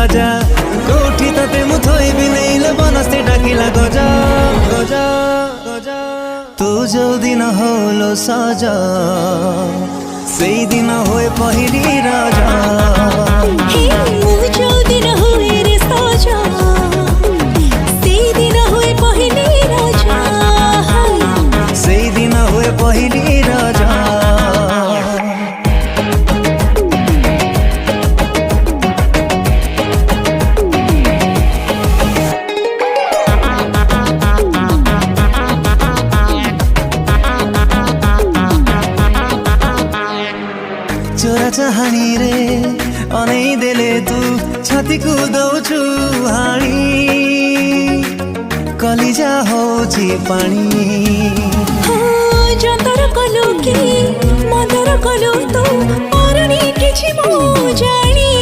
राजा कोठी तते मु थोइबि नैले बनस्ते डाकिला गजा गजा गजा तू जो दिन होलो सजा सेई दिन होए पहिली राजा हे मु जो दिन होए रे सजा सेई दिन होए पहिली राजा सेई दिन होए पहिली राजा चोरा चाहनी रे अनै देले तू छाती को दौछु हाणी कलिजा होची पानी हो जंतर कलो कि मदर कलो तो परनी किछि मो जानी